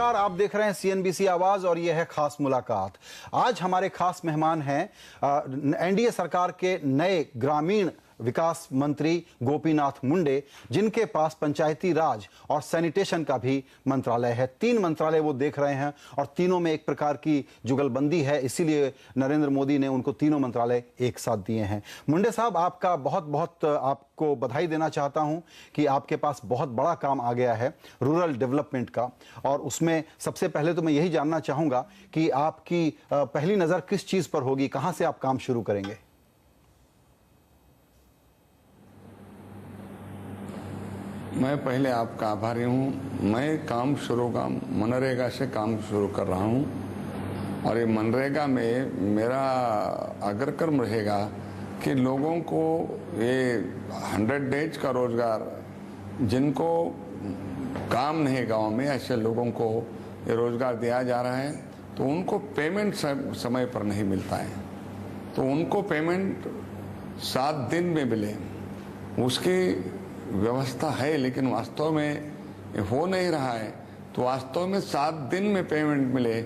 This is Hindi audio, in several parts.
नमस्कार, आप देख रहे हैं सीएनबीसी आवाज और यह है खास मुलाकात। आज हमारे खास मेहमान हैं एनडीए सरकार के नए ग्रामीण विकास मंत्री गोपीनाथ मुंडे, जिनके पास पंचायती राज और सैनिटेशन का भी मंत्रालय है। 3 मंत्रालय वो देख रहे हैं और तीनों में एक प्रकार की जुगलबंदी है, इसीलिए नरेंद्र मोदी ने उनको तीनों मंत्रालय एक साथ दिए हैं। मुंडे साहब, आपका बहुत बहुत आपको बधाई देना चाहता हूं कि आपके पास बहुत बड़ा काम आ गया है रूरल डेवलपमेंट का, और उसमें सबसे पहले तो मैं यही जानना चाहूंगा कि आपकी पहली नज़र किस चीज़ पर होगी, कहां से आप काम शुरू करेंगे? मैं पहले आपका आभारी हूँ। मैं मनरेगा से काम शुरू कर रहा हूँ और ये मनरेगा में मेरा अग्रक्रम रहेगा कि लोगों को ये 100 डेज का रोजगार, जिनको काम नहीं गांव में, ऐसे लोगों को ये रोजगार दिया जा रहा है, तो उनको पेमेंट समय पर नहीं मिलता है, तो उनको पेमेंट 7 दिन में मिले, उसकी व्यवस्था है, लेकिन वास्तव में हो नहीं रहा है। तो वास्तव में 7 दिन में पेमेंट मिले,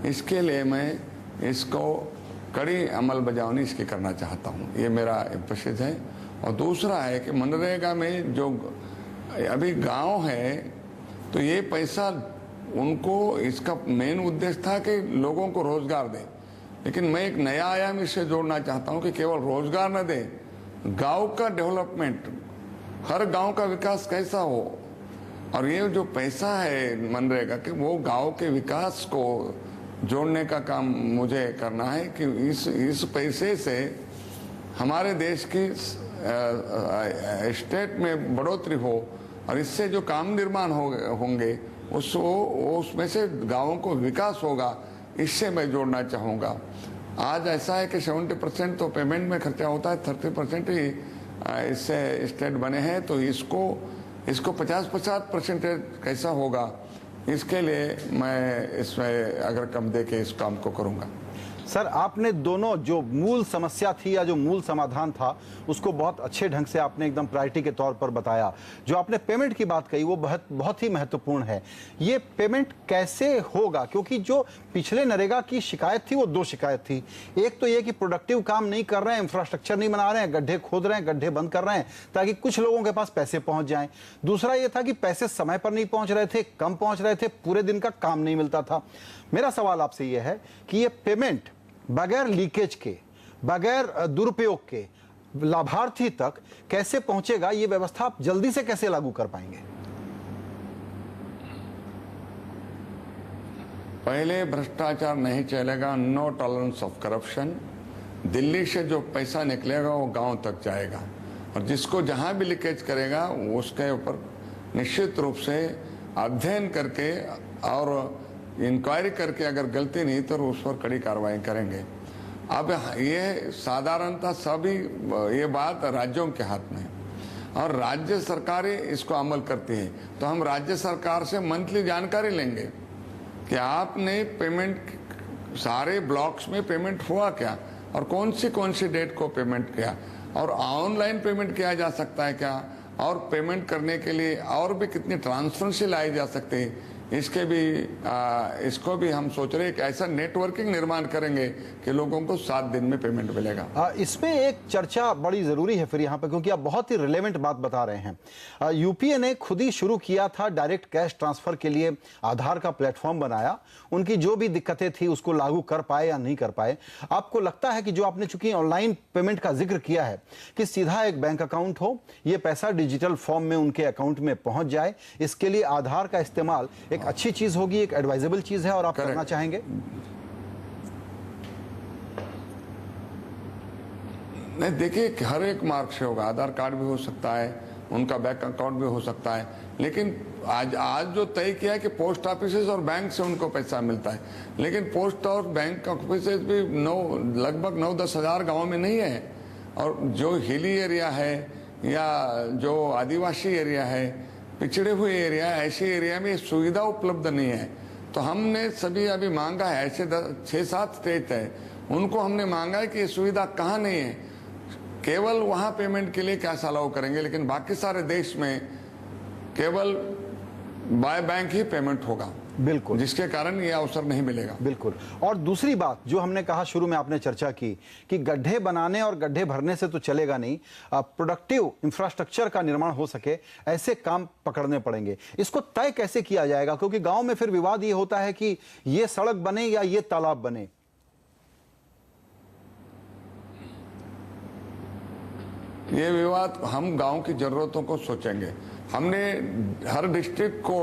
इसके लिए मैं इसको कड़ी अमल बजावनी इसकी करना चाहता हूँ। ये मेरा प्रसिद्ध है। और दूसरा है कि मनरेगा में जो अभी गांव है, तो ये पैसा उनको, इसका मेन उद्देश्य था कि लोगों को रोजगार दे, लेकिन मैं एक नया आयाम इससे जोड़ना चाहता हूँ कि केवल रोजगार न दे, गांव का डेवलपमेंट, हर गांव का विकास कैसा हो। और ये जो पैसा है मनरेगा के, वो गांव के विकास को जोड़ने का काम मुझे करना है कि इस पैसे से हमारे देश की स्टेट में बढ़ोतरी हो और इससे जो काम निर्माण होंगे उसमें से गांवों को विकास होगा, इससे मैं जोड़ना चाहूँगा। आज ऐसा है कि 70% तो पेमेंट में खर्चा होता है, 30% ही इससे स्टेट बने हैं, तो इसको 50% कैसा होगा, इसके लिए मैं इसमें अगर कम दे के इस काम को करूँगा। सर, आपने दोनों जो मूल समस्या थी या जो मूल समाधान था, उसको बहुत अच्छे ढंग से आपने एकदम प्रायोरिटी के तौर पर बताया। जो आपने पेमेंट की बात कही वो बहुत ही महत्वपूर्ण है। ये पेमेंट कैसे होगा, क्योंकि जो पिछले नरेगा की शिकायत थी वो 2 शिकायत थी। एक तो ये कि प्रोडक्टिव काम नहीं कर रहे हैं, इंफ्रास्ट्रक्चर नहीं बना रहे हैं, गड्ढे खोद रहे हैं, गड्ढे बंद कर रहे हैं ताकि कुछ लोगों के पास पैसे पहुंच जाएं। दूसरा ये था कि पैसे समय पर नहीं पहुंच रहे थे, कम पहुंच रहे थे, पूरे दिन का काम नहीं मिलता था। मेरा सवाल आपसे ये है कि ये पेमेंट बगैर लीकेज के, बगैर दुरुपयोग के लाभार्थी तक कैसे पहुंचेगा, ये व्यवस्था आप जल्दी से कैसे लागू कर पाएंगे? पहले भ्रष्टाचार नहीं चलेगा, no tolerance of corruption. Delhi से जो पैसा निकलेगा वो गांव तक जाएगा, और जिसको जहां भी लीकेज करेगा उसके ऊपर निश्चित रूप से अध्ययन करके और इंक्वायरी करके अगर गलती नहीं तो उस पर कड़ी कार्रवाई करेंगे। अब ये साधारणतः सभी ये बात राज्यों के हाथ में, और राज्य सरकारें इसको अमल करती है, तो हम राज्य सरकार से मंथली जानकारी लेंगे कि आपने पेमेंट, सारे ब्लॉक्स में पेमेंट हुआ क्या, और कौन सी डेट को पेमेंट किया, और ऑनलाइन पेमेंट किया जा सकता है क्या, और पेमेंट करने के लिए और भी कितनी ट्रांसपेरेंसी लाई जा सकती है, इसको भी हम सोच रहे हैं कि ऐसा नेटवर्किंग निर्माण करेंगे कि लोगों को 7 दिन में पेमेंट मिलेगा। इसमें एक चर्चा बड़ी जरूरी है फिर यहाँ पे, क्योंकि आप बहुत ही रिलेवेंट बात बता रहे हैं। यूपीए ने खुद ही शुरू किया था डायरेक्ट कैश ट्रांसफर के लिए, आधार का प्लेटफॉर्म बनाया। उनकी जो भी दिक्कतें थी उसको लागू कर पाए या नहीं कर पाए। आपको लगता है कि जो आपने चूंकि ऑनलाइन पेमेंट का जिक्र किया है कि सीधा एक बैंक अकाउंट हो, ये पैसा डिजिटल फॉर्म में उनके अकाउंट में पहुंच जाए, इसके लिए आधार का इस्तेमाल एक अच्छी चीज होगी, एक एडवाइजेबल चीज है, और आप करना चाहेंगे? नहीं, देखिए, हर एक मार्ग से होगा। आधार कार्ड भी हो सकता है, उनका बैंक अकाउंट भी हो सकता है, लेकिन आज जो तय किया है कि पोस्ट ऑफिसेज और बैंक से उनको पैसा मिलता है, लेकिन पोस्ट और बैंक ऑफिसेज भी लगभग 9-10 हज़ार गाँव में नहीं है, और जो हिली एरिया है या जो आदिवासी एरिया है, पिछड़े हुए एरिया, ऐसे एरिया में सुविधा उपलब्ध नहीं है। तो हमने सभी अभी मांगा है, ऐसे 6-7 स्टेट है, उनको हमने मांगा है कि ये सुविधा कहाँ नहीं है, केवल वहाँ पेमेंट के लिए कैश अलाउ करेंगे, लेकिन बाकी सारे देश में केवल बाय बैंक ही पेमेंट होगा। बिल्कुल, जिसके कारण ये अवसर नहीं मिलेगा। बिल्कुल। और दूसरी बात जो हमने कहा शुरू में, आपने चर्चा की कि गड्ढे बनाने और गड्ढे भरने से तो चलेगा नहीं, प्रोडक्टिव इंफ्रास्ट्रक्चर का निर्माण हो सके ऐसे काम पकड़ने पड़ेंगे। इसको तय कैसे किया जाएगा, क्योंकि गांव में फिर विवाद ये होता है कि ये सड़क बने या ये तालाब बने। ये विवाद हम गांव की जरूरतों को सोचेंगे। हमने हर डिस्ट्रिक्ट को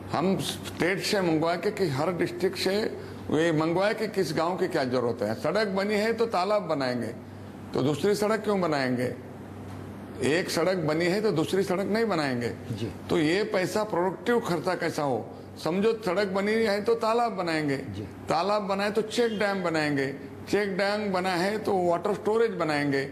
हम स्टेट से मंगवाए कि हर डिस्ट्रिक्ट से ये मंगवाए कि किस गांव की क्या जरूरत है। सड़क बनी है तो तालाब बनाएंगे, तो दूसरी सड़क क्यों बनाएंगे? एक सड़क बनी है तो दूसरी सड़क नहीं बनाएंगे जी। तो ये पैसा प्रोडक्टिव खर्चा कैसा हो? समझो सड़क बनी है तो तालाब बनाएंगे, तालाब बनाए तो चेक डैम बनाएंगे, चेक डैम बना है तो वाटर स्टोरेज बनाएंगे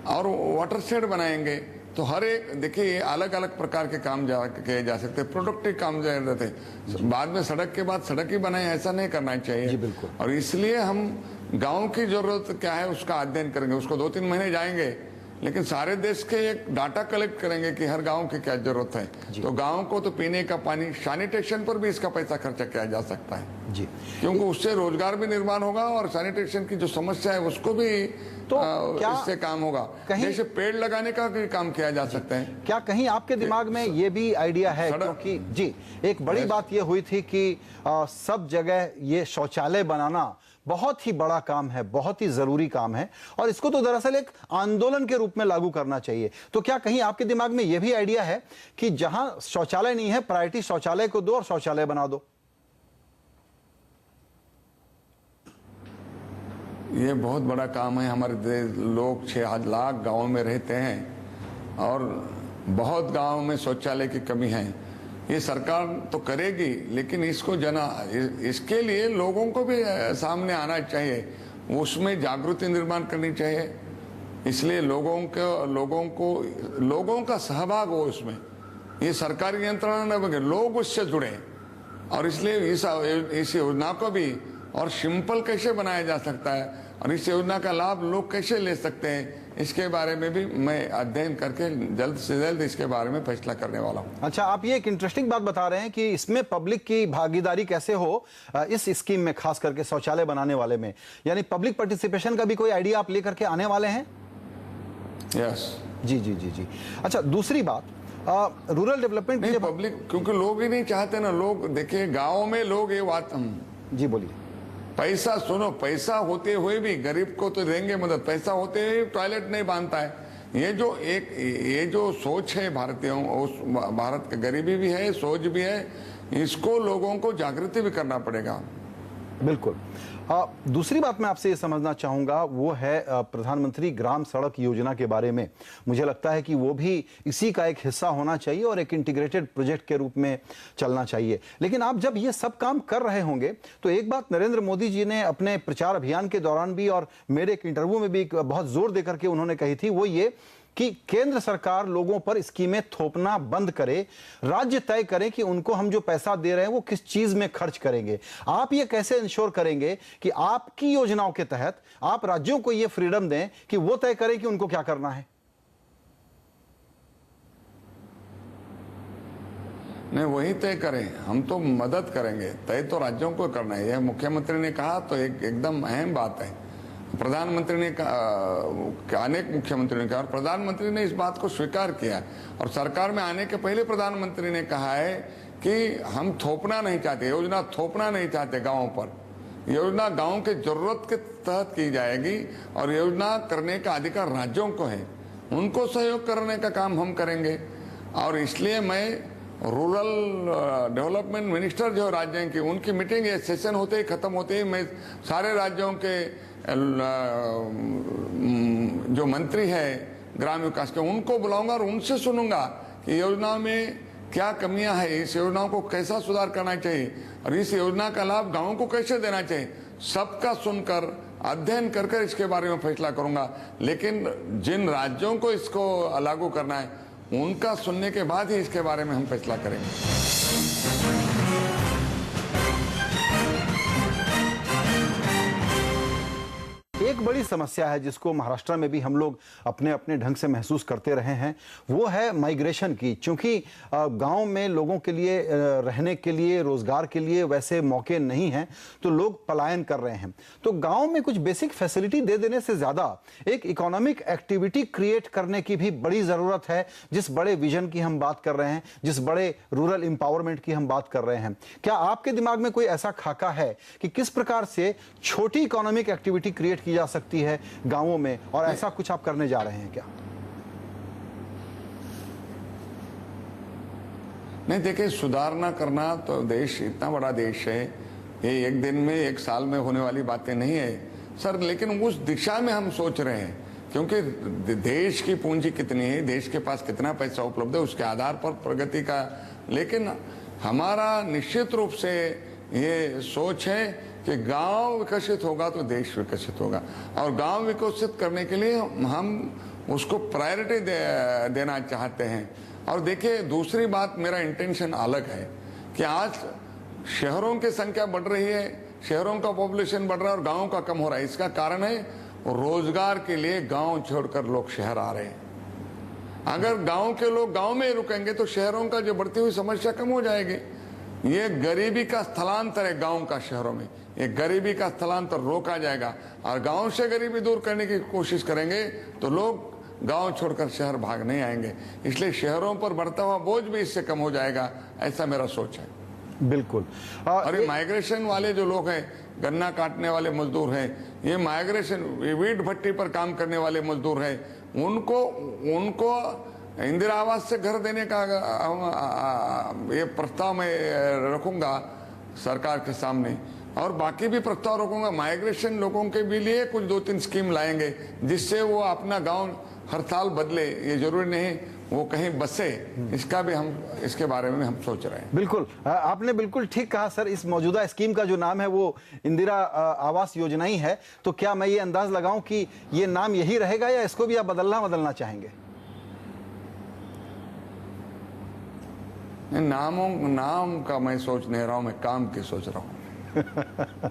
और वाटर शेड बनाएंगे। तो हर एक देखिए अलग अलग प्रकार के काम किए जा सकते हैं, प्रोडक्टिव काम रहते हैं। बाद में सड़क के बाद सड़क ही बनाए, ऐसा नहीं करना चाहिए। जी बिल्कुल। और इसलिए हम गांव की जरूरत क्या है उसका अध्ययन करेंगे। उसको 2-3 महीने जाएंगे, लेकिन सारे देश के एक डाटा कलेक्ट करेंगे कि हर गांव की क्या जरूरत है। तो गांव को तो पीने का पानी, सैनिटेशन पर भी इसका पैसा खर्चा किया जा सकता है जी, क्योंकि उससे रोजगार भी निर्माण होगा और सैनिटेशन की जो समस्या है उसको भी तो क्या इससे काम होगा। जैसे पेड़ लगाने का भी काम किया जा सकता है। क्या कहीं आपके दिमाग में ये भी आइडिया है? क्योंकि जी एक बड़ी बात ये हुई थी कि सब जगह ये शौचालय बनाना बहुत ही बड़ा काम है, बहुत ही जरूरी काम है, और इसको तो दरअसल एक आंदोलन के रूप में लागू करना चाहिए। तो क्या कहीं आपके दिमाग में यह भी आइडिया है कि जहां शौचालय नहीं है, प्रायोरिटी शौचालय को दो और शौचालय बना दो? ये बहुत बड़ा काम है। हमारे देश लोग 6 लाख गाँव में रहते हैं और बहुत गाँव में शौचालय की कमी है। ये सरकार तो करेगी, लेकिन इसको इसके लिए लोगों को भी सामने आना चाहिए, उसमें जागृति निर्माण करनी चाहिए। इसलिए लोगों का सहभाग हो उसमें। ये सरकारी यंत्रणा न बने, लोग उससे जुड़े। और इसलिए इस योजना को भी और सिंपल कैसे बनाया जा सकता है और इस योजना का लाभ लोग कैसे ले सकते हैं, इसके बारे में भी मैं अध्ययन करके जल्द से जल्द इसके बारे में फैसला करने वाला हूँ। अच्छा, आप ये एक इंटरेस्टिंग बात बता रहे हैं कि इसमें पब्लिक की भागीदारी कैसे हो इस स्कीम में, खास करके शौचालय बनाने वाले में, यानी पब्लिक पार्टिसिपेशन का भी कोई आइडिया आप लेकर के आने वाले हैं? यस जी जी जी जी। अच्छा, दूसरी बात, रूरल डेवलपमेंट नहीं, पब्लिक क्योंकि लोग ही नहीं चाहते ना। लोग देखिए गाँव में लोग ये बात जी बोलिए। पैसा सुनो, पैसा होते हुए भी गरीब को तो देंगे मदद, पैसा होते हुए टॉयलेट नहीं बांधता है। ये जो सोच है भारतीयों, उस भारत की गरीबी भी है, सोच भी है, इसको लोगों को जागृति भी करना पड़ेगा। बिल्कुल। दूसरी बात मैं आपसे ये समझना चाहूंगा वो है प्रधानमंत्री ग्राम सड़क योजना के बारे में। मुझे लगता है कि वो भी इसी का एक हिस्सा होना चाहिए और एक इंटीग्रेटेड प्रोजेक्ट के रूप में चलना चाहिए। लेकिन आप जब ये सब काम कर रहे होंगे तो एक बात नरेंद्र मोदी जी ने अपने प्रचार अभियान के दौरान भी और मेरे एक इंटरव्यू में भी बहुत जोर देकर के उन्होंने कही थी, वो ये कि केंद्र सरकार लोगों पर स्कीमें थोपना बंद करे, राज्य तय करें कि उनको हम जो पैसा दे रहे हैं वो किस चीज में खर्च करेंगे। आप ये कैसे इंश्योर करेंगे कि आपकी योजनाओं के तहत आप राज्यों को ये फ्रीडम दें कि वो तय करें कि उनको क्या करना है? नहीं, वही तय करें, हम तो मदद करेंगे। तय तो राज्यों को करना है। यह मुख्यमंत्री ने कहा तो एकदम अहम बात है। प्रधानमंत्री ने कहा, अनेक मुख्यमंत्री ने कहा और प्रधानमंत्री ने इस बात को स्वीकार किया। और सरकार में आने के पहले प्रधानमंत्री ने कहा है कि हम थोपना नहीं चाहते, योजना थोपना नहीं चाहते गाँव पर। योजना गाँव के जरूरत के तहत की जाएगी और योजना करने का अधिकार राज्यों को है, उनको सहयोग करने का काम हम करेंगे। और इसलिए मैं रूरल डेवलपमेंट मिनिस्टर जो राज्य की, उनकी मीटिंग ये सेशन होते ही खत्म होते ही मैं सारे राज्यों के जो मंत्री है ग्राम विकास के, उनको बुलाऊंगा और उनसे सुनूंगा कि योजना में क्या कमियां हैं, इस योजनाओं को कैसा सुधार करना चाहिए और इस योजना का लाभ गांवों को कैसे देना चाहिए। सबका सुनकर अध्ययन कर इसके बारे में फैसला करूंगा। लेकिन जिन राज्यों को इसको लागू करना है उनका सुनने के बाद ही इसके बारे में हम फैसला करेंगे। एक बड़ी समस्या है जिसको महाराष्ट्र में भी हम लोग अपने अपने ढंग से महसूस करते रहे हैं, वो है माइग्रेशन की। क्योंकि गांव में लोगों के लिए रहने के लिए, रोजगार के लिए वैसे मौके नहीं हैं, तो लोग पलायन कर रहे हैं। तो गांव में कुछ बेसिक फैसिलिटी दे देने से ज्यादा एक इकोनॉमिक एक्टिविटी क्रिएट करने की भी बड़ी जरूरत है। जिस बड़े विजन की हम बात कर रहे हैं, जिस बड़े रूरल एम्पावरमेंट की हम बात कर रहे हैं, क्या आपके दिमाग में कोई ऐसा खाका है कि किस प्रकार से छोटी इकोनॉमिक एक्टिविटी क्रिएट की जा सकती है गांवों में, और ऐसा कुछ आप करने जा रहे हैं क्या? नहीं, देखिए, सुधारना करना तो देश इतना बड़ा देश है, ये एक दिन में, एक साल में होने वाली बातें नहीं है सर। लेकिन उस दिशा में हम सोच रहे हैं, क्योंकि देश की पूंजी कितनी है, देश के पास कितना पैसा उपलब्ध है, उसके आधार पर प्रगति का। लेकिन हमारा निश्चित रूप से ये सोच है कि गांव विकसित होगा तो देश विकसित होगा, और गांव विकसित करने के लिए हम उसको प्रायोरिटी देना चाहते हैं। और देखिए, दूसरी बात, मेरा इंटेंशन अलग है कि आज शहरों की संख्या बढ़ रही है, शहरों का पॉपुलेशन बढ़ रहा है और गांवों का कम हो रहा है। इसका कारण है रोजगार के लिए गांव छोड़कर लोग शहर आ रहे हैं। अगर गांव के लोग गांव में रुकेंगे तो शहरों का जो बढ़ती हुई समस्या कम हो जाएगी। ये गरीबी का स्थलांतर है गांव का शहरों में, ये गरीबी का स्थलांतर रोका जाएगा, और गांव से गरीबी दूर करने की कोशिश करेंगे तो लोग गांव छोड़कर शहर भाग नहीं आएंगे। इसलिए शहरों पर बढ़ता हुआ बोझ भी इससे कम हो जाएगा, ऐसा मेरा सोच है। बिल्कुल। और ये माइग्रेशन वाले जो लोग हैं, गन्ना काटने वाले मजदूर हैं, ये माइग्रेशन ईंट भट्टी पर काम करने वाले मजदूर हैं, उनको इंदिरा आवास से घर देने का ये प्रस्ताव मैं रखूंगा सरकार के सामने, और बाकी भी प्रस्ताव रखूंगा। माइग्रेशन लोगों के भी लिए कुछ 2-3 स्कीम लाएंगे जिससे वो अपना गांव हर साल बदले, ये जरूरी नहीं वो कहीं बसे। इसका भी हम, इसके बारे में हम सोच रहे हैं। बिल्कुल, आपने बिल्कुल ठीक कहा सर। इस मौजूदा स्कीम का जो नाम है वो इंदिरा आवास योजना ही है। तो क्या मैं ये अंदाज लगाऊं कि ये नाम यही रहेगा या इसको भी आप बदलना चाहेंगे? नाम का मैं सोच नहीं रहा हूं, मैं काम की सोच रहा हूं।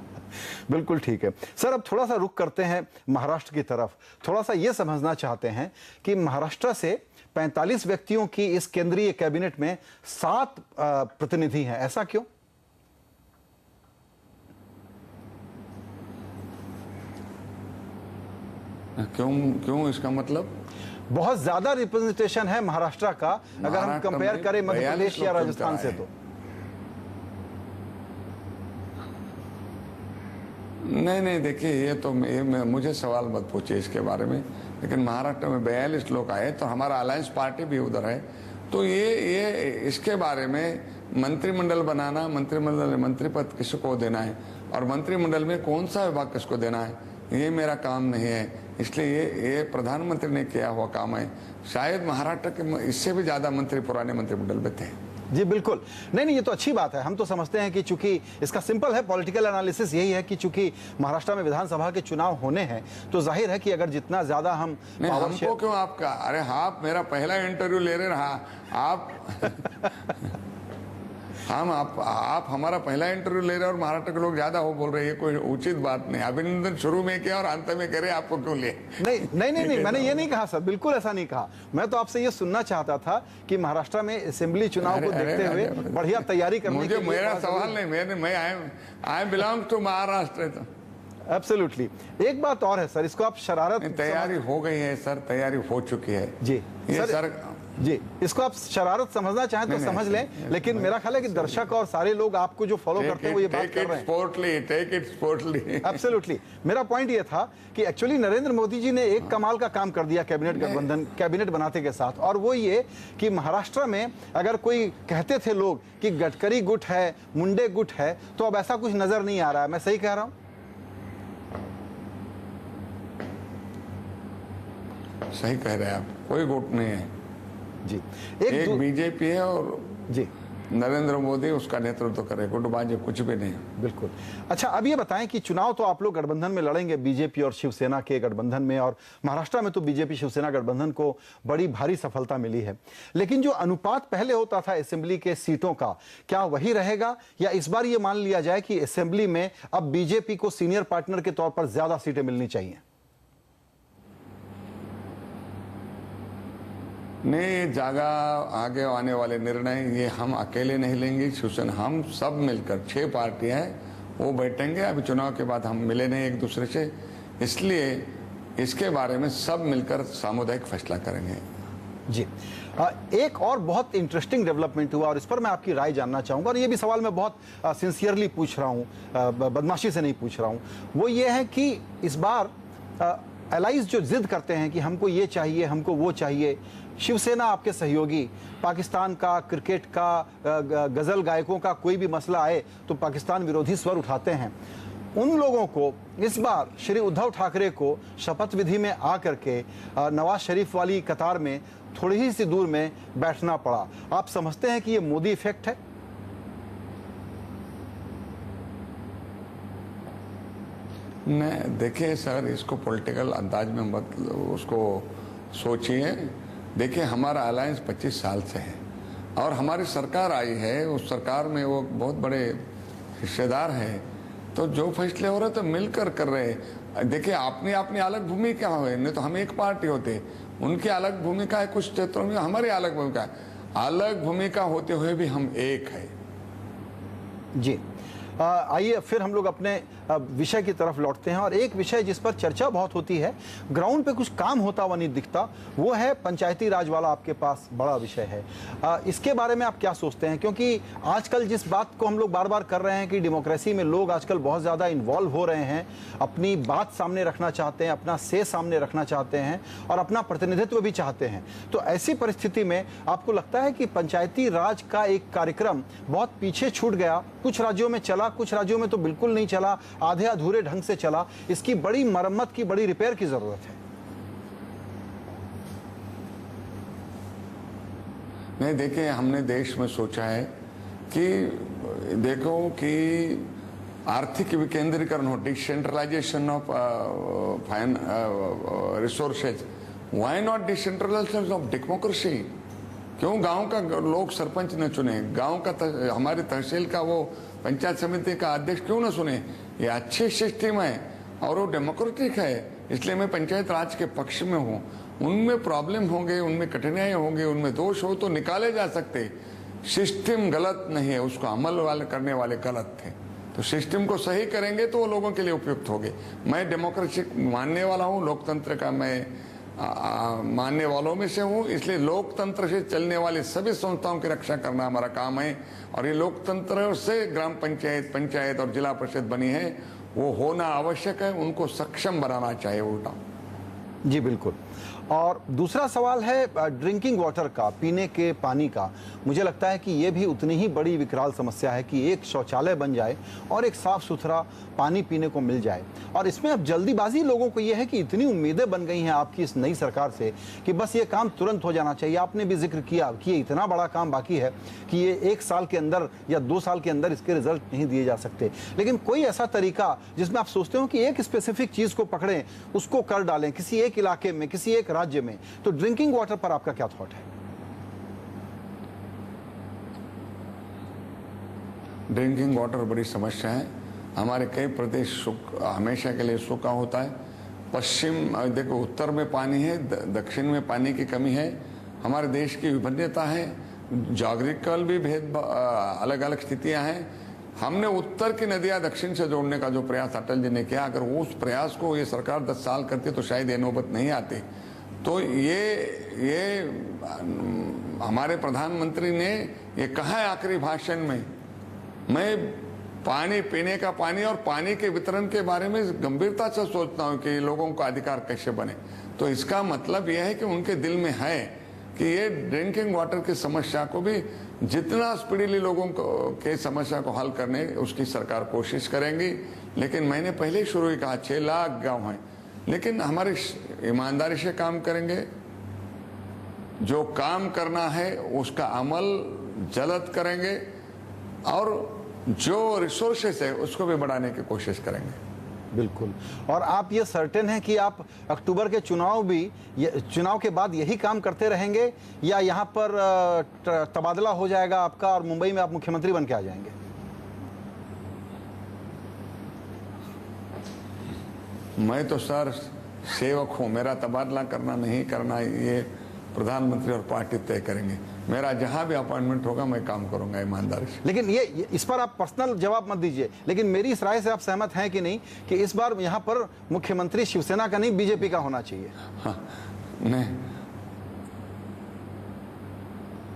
बिल्कुल ठीक है सर। अब थोड़ा सा रुख करते हैं महाराष्ट्र की तरफ। थोड़ा सा ये समझना चाहते हैं कि महाराष्ट्र से 45 व्यक्तियों की इस केंद्रीय कैबिनेट में 7 प्रतिनिधि हैं, ऐसा क्यों? क्यों इसका मतलब? बहुत ज्यादा रिप्रेजेंटेशन है महाराष्ट्र का, अगर हम कंपेयर करें मध्य प्रदेश या राजस्थान से। तो नहीं, देखिए, ये तो मुझे सवाल मत पूछिए इसके बारे में। लेकिन महाराष्ट्र में 42 लोग आए, तो हमारा अलायंस पार्टी भी उधर है। तो ये इसके बारे में मंत्रिमंडल बनाना, मंत्रिमंडल में मंत्री पद किसको देना है और मंत्रिमंडल में कौन सा विभाग किसको देना है, ये मेरा काम नहीं है। इसलिए ये प्रधानमंत्री ने किया हुआ काम है। शायद महाराष्ट्र के इससे भी ज्यादा मंत्री पुराने मंत्रिमंडल में थे। जी बिल्कुल। नहीं, ये तो अच्छी बात है। हम तो समझते हैं कि चूंकि इसका सिंपल है, पॉलिटिकल एनालिसिस यही है कि चूंकि महाराष्ट्र में विधानसभा के चुनाव होने हैं, तो जाहिर है कि अगर जितना ज्यादा हम हमको क्यों आपका, अरे आप मेरा पहला इंटरव्यू ले रहे रहा आप आप हमारा पहला इंटरव्यू ले रहे हैं और महाराष्ट्र के लोग ज्यादा हो बोल रहे हैं, ये कोई उचित बात नहीं। अभिनंदन शुरू में किया और अंत में कह रहे आपको क्यों ले? नहीं, मैंने ये नहीं कहा सर, बिल्कुल ऐसा नहीं कहा। मैं तो आपसे ये सुनना चाहता था कि महाराष्ट्र में असेंबली चुनाव को देखते हुए बढ़िया तैयारी करने के लिए। मेरा सवाल नहीं, मैं आई बिलोंग टू महाराष्ट्र। तो एब्सोल्युटली। एक बात और है सर, इसको आप शरारत, तैयारी हो गई है सर, तैयारी हो चुकी है जी सर। जी, इसको आप शरारत समझना चाहें तो समझ लें, लेकिन मेरा ख्याल है कि दर्शक और सारे लोग आपको जो फॉलो करते हैं वो ये बात कर रहे हैं। Take it sportly. एब्सोल्युटली। मेरा पॉइंट ये था कि एक्चुअली नरेंद्र मोदी जी ने एक कमाल का काम कर दिया कैबिनेट गठबंधन, कैबिनेट बनाते के साथ, और वो ये कि महाराष्ट्र में अगर कोई कहते थे लोग कि गडकरी गुट है, मुंडे गुट है, तो अब ऐसा कुछ नजर नहीं आ रहा है। मैं सही कह रहा हूं? सही कह रहे हैं आप, कोई गुट नहीं है जी। एक बीजेपी है और जी नरेंद्र मोदी उसका नेतृत्व करे, गुटबाजी कुछ भी नहीं। बिल्कुल। अच्छा, अब ये बताएं कि चुनाव तो आप लोग गठबंधन में लड़ेंगे, बीजेपी और शिवसेना के गठबंधन में, और महाराष्ट्र में तो बीजेपी शिवसेना गठबंधन को बड़ी भारी सफलता मिली है, लेकिन जो अनुपात पहले होता था असेंबली के सीटों का, क्या वही रहेगा, या इस बार ये मान लिया जाए कि असेंबली में अब बीजेपी को सीनियर पार्टनर के तौर पर ज्यादा सीटें मिलनी चाहिए? नहीं, जागा आगे आने वाले निर्णय ये हम अकेले नहीं लेंगे, शिवसेना हम सब मिलकर 6 पार्टियां हैं वो बैठेंगे। अभी चुनाव के बाद हम मिले नहीं एक दूसरे से, इसलिए इसके बारे में सब मिलकर सामुदायिक फैसला करेंगे। जी, एक और बहुत इंटरेस्टिंग डेवलपमेंट हुआ और इस पर मैं आपकी राय जानना चाहूंगा, और ये भी सवाल मैं बहुत सिंसियरली पूछ रहा हूँ, बदमाशी से नहीं पूछ रहा हूँ। वो ये है कि इस बार एलाइज जो जिद करते हैं कि हमको ये चाहिए, हमको वो चाहिए, शिवसेना आपके सहयोगी, पाकिस्तान का, क्रिकेट का, गजल गायकों का कोई भी मसला आए तो पाकिस्तान विरोधी स्वर उठाते हैं, उन लोगों को इस बार श्री उद्धव ठाकरे को शपथ विधि में आकर के नवाज शरीफ वाली कतार में थोड़ी ही सी दूर में बैठना पड़ा। आप समझते हैं कि ये मोदी इफेक्ट है? नहीं, देखिए सर, इसको पॉलिटिकल अंदाज में मत उसको सोचिए। देखिए, हमारा अलायंस 25 साल से है और हमारी सरकार आई है, उस सरकार में वो बहुत बड़े हिस्सेदार हैं, तो जो फैसले हो रहे तो मिलकर कर रहे हैं। देखिए, अपनी अलग भूमिका है, नहीं तो हम एक पार्टी होते, उनकी अलग भूमिका है कुछ क्षेत्रों में, हमारी अलग भूमिका है, अलग भूमिका होते हुए भी हम एक है। जी, आइए फिर हम लोग अपने विषय की तरफ लौटते हैं, और एक विषय जिस पर चर्चा बहुत होती है, ग्राउंड पे कुछ काम होता हुआ नहीं दिखता, वो है पंचायती राज वाला आपके पास बड़ा विषय है। इसके बारे में आप क्या सोचते हैं? क्योंकि आजकल जिस बात को हम लोग बार बार कर रहे हैं कि डेमोक्रेसी में लोग आजकल बहुत ज़्यादा इन्वॉल्व हो रहे हैं, अपनी बात सामने रखना चाहते हैं, अपना से सामने रखना चाहते हैं और अपना प्रतिनिधित्व भी चाहते हैं, तो ऐसी परिस्थिति में आपको लगता है कि पंचायती राज का एक कार्यक्रम बहुत पीछे छूट गया? कुछ राज्यों में चला, कुछ राज्यों में तो बिल्कुल नहीं चला, आधे अधूरे ढंग से चला, इसकी बड़ी मरम्मत की, बड़ी रिपेयर की जरूरत है। नहीं, देखिए, हमने देश में सोचा है कि देखो कि आर्थिक विकेंद्रीकरण हो, decentralisation of resources, why not decentralisation of democracy? क्यों गांव का लोग सरपंच न चुने, गांव का हमारी तहसील का वो पंचायत समिति का अध्यक्ष क्यों न सुने? ये अच्छी सिस्टम है और वो डेमोक्रेटिक है, इसलिए मैं पंचायत राज के पक्ष में हूँ। उनमें प्रॉब्लम होंगे, उनमें कठिनाई होंगे, उनमें दोष हो तो निकाले जा सकते। सिस्टम गलत नहीं है, उसको अमल वाले करने वाले गलत थे, तो सिस्टम को सही करेंगे तो वो लोगों के लिए उपयुक्त होंगे। मैं डेमोक्रेसी मानने वाला हूँ, लोकतंत्र का मैं मानने वालों में से हूँ, इसलिए लोकतंत्र से चलने वाली सभी संस्थाओं की रक्षा करना हमारा काम है। और ये लोकतंत्र से ग्राम पंचायत, पंचायत और जिला परिषद बनी है, वो होना आवश्यक है, उनको सक्षम बनाना चाहिए उल्टा। जी बिल्कुल। और दूसरा सवाल है ड्रिंकिंग वाटर का, पीने के पानी का। मुझे लगता है कि ये भी उतनी ही बड़ी विकराल समस्या है कि एक शौचालय बन जाए और एक साफ सुथरा पानी पीने को मिल जाए। और इसमें अब जल्दीबाजी लोगों को ये है कि इतनी उम्मीदें बन गई हैं आपकी इस नई सरकार से कि बस ये काम तुरंत हो जाना चाहिए। आपने भी जिक्र किया कि ये इतना बड़ा काम बाकी है कि ये 1 साल के अंदर या 2 साल के अंदर इसके रिजल्ट नहीं दिए जा सकते। लेकिन कोई ऐसा तरीका जिसमें आप सोचते हो कि एक स्पेसिफिक चीज को पकड़ें, उसको कर डालें किसी एक इलाके में, किसी एक राज्य में, तो ड्रिंकिंग वाटर पर आपका क्या थॉट है? ड्रिंकिंग वाटर बड़ी समस्या है। हमारे कई प्रदेश हमेशा के लिए सूखा होता है। पश्चिम देखो, उत्तर में पानी है, दक्षिण में पानी की कमी है। हमारे देश की विभिन्नता है, जोग्राफिकल भी भेद, अलग अलग स्थितियां हैं। हमने उत्तर की नदियां दक्षिण से जोड़ने का जो प्रयास अटल जी ने किया, अगर उस प्रयास को ये सरकार 10 साल करती तो शायद ये नौबत नहीं आती। तो ये हमारे प्रधानमंत्री ने ये कहा है आखिरी भाषण में, मैं पानी, पीने का पानी और पानी के वितरण के बारे में गंभीरता से सोचता हूँ कि लोगों का अधिकार कैसे बने। तो इसका मतलब यह है कि उनके दिल में है कि ये ड्रिंकिंग वाटर की समस्या को भी जितना स्पीडीली लोगों के समस्या को हल करने उसकी सरकार कोशिश करेंगी। लेकिन मैंने पहले शुरू ही कहा 6 लाख गांव हैं, लेकिन हमारे ईमानदारी से काम करेंगे। जो काम करना है उसका अमल जल्द करेंगे और जो रिसोर्सेस है उसको भी बढ़ाने की कोशिश करेंगे। बिल्कुल। और आप ये सर्टेन हैं कि आप अक्टूबर के चुनाव के बाद यही काम करते रहेंगे, या यहाँ पर तबादला हो जाएगा आपका और मुंबई में आप मुख्यमंत्री बन के आ जाएंगे? मैं तो सर सेवक हूं, मेरा तबादला करना नहीं करना ये प्रधानमंत्री और पार्टी तय करेंगे। मेरा जहां भी अपॉइंटमेंट होगा मैं काम करूंगा ईमानदारी से। लेकिन ये इस पर आप पर्सनल जवाब मत दीजिए, लेकिन मेरी इस राय से आप सहमत हैं कि नहीं कि इस बार यहाँ पर मुख्यमंत्री शिवसेना का नहीं बीजेपी का होना चाहिए? हाँ,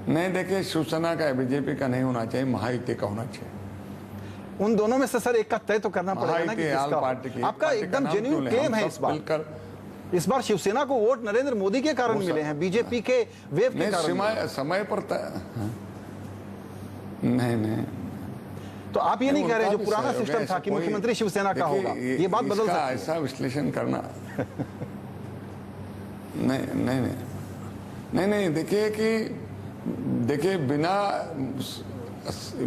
नहीं देखिए, शिवसेना का बीजेपी का नहीं होना चाहिए, महायुति का होना चाहिए। उन दोनों में से सर एक का तय तो करना पड़ेगा ना कि किसका? पार्टी की आपका एकदम जेन्युइन क्लेम है इस बार शिवसेना को वोट नरेंद्र मोदी के कारण मिले हैं, बीजेपी के वेव के कारण। समय पर नहीं तो आप ये नहीं कह रहे जो पुराना सिस्टम था कि मुख्यमंत्री शिवसेना का होगा, ये बात बदल सकती है? ऐसा विश्लेषण करना नहीं देखिए बिना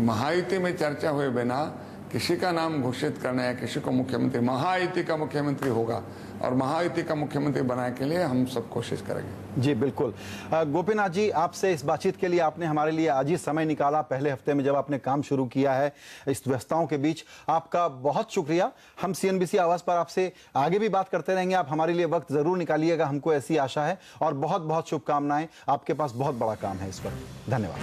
महायुति में चर्चा हुए बिना किसी का नाम घोषित करना या किसी को मुख्यमंत्री, महायुति का मुख्यमंत्री होगा और महायुति का मुख्यमंत्री बनाने के लिए हम सब कोशिश करेंगे। जी बिल्कुल। गोपीनाथ जी, आपसे इस बातचीत के लिए आपने हमारे लिए आज ही समय निकाला, पहले हफ्ते में जब आपने काम शुरू किया है इस व्यस्तताओं के बीच, आपका बहुत शुक्रिया। हम CNBC आवाज पर आपसे आगे भी बात करते रहेंगे, आप हमारे लिए वक्त जरूर निकालिएगा, हमको ऐसी आशा है। और बहुत बहुत शुभकामनाएं, आपके पास बहुत बड़ा काम है इस पर। धन्यवाद।